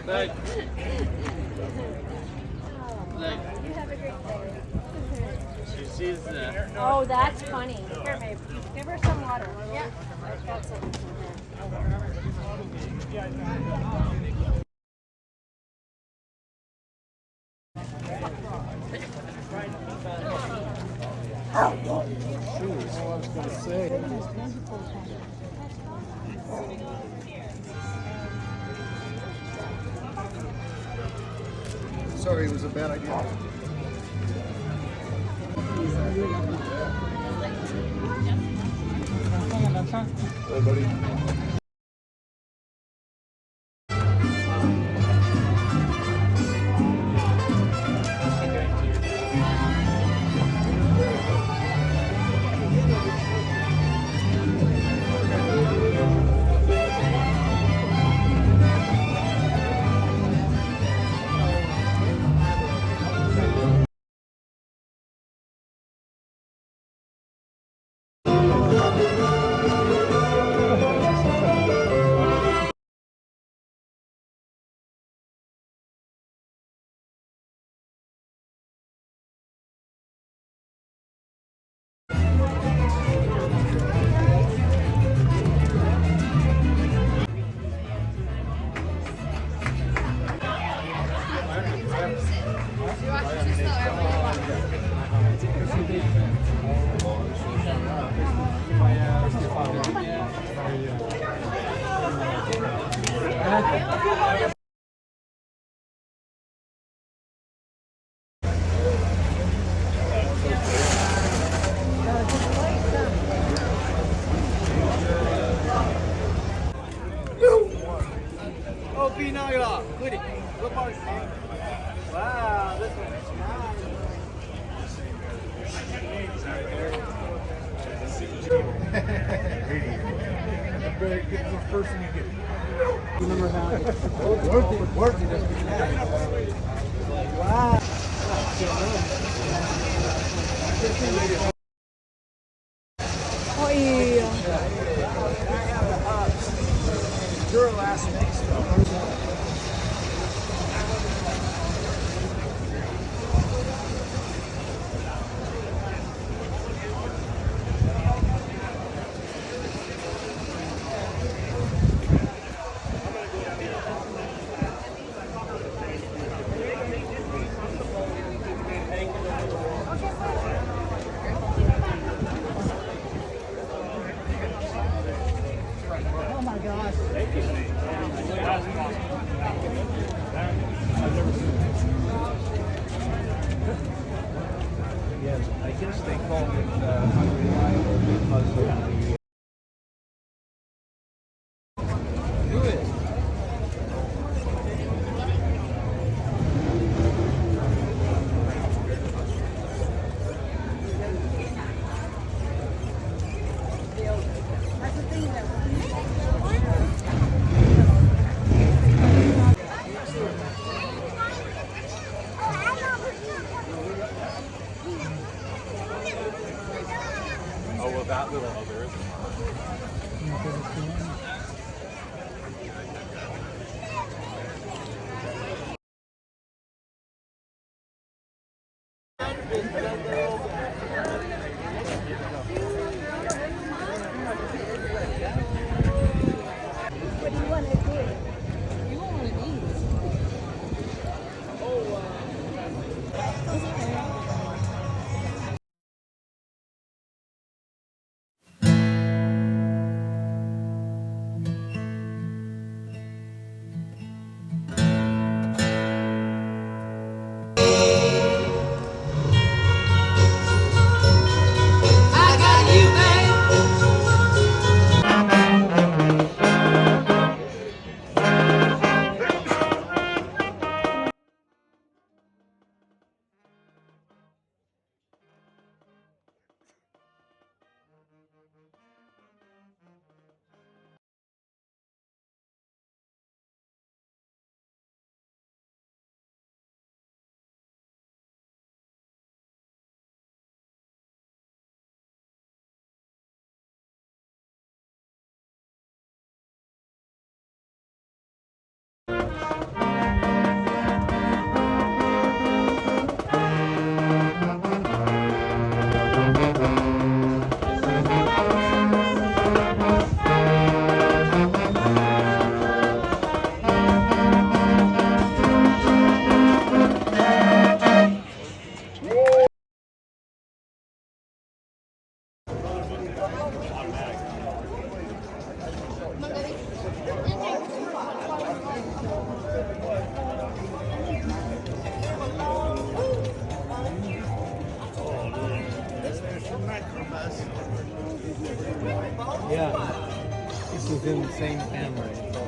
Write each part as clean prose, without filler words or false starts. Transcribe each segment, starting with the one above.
Look. Look. You have a great day. She's Oh, that's funny. Here, babe. Give her some water. Yeah. That's it. Shoes. All I was going to say. Sorry, it was a bad idea. Hey, buddy. Oh, Pinagla. Goody. Go park. Wow, this one's Very good person you get. Remember how worth it just wow. Oi. Duralast Oh my gosh. Yes, I guess they called it unreliable because of the That's the thing that Oh, well, that little other is. what do you want to do? You want one of these. Yeah. This is in the same family.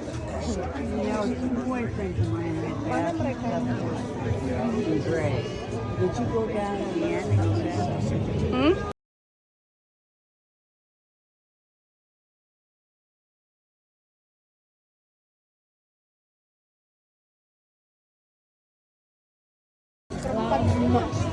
You know, two boyfriends of mine had that. In gray. Did you go down to the annex? Much.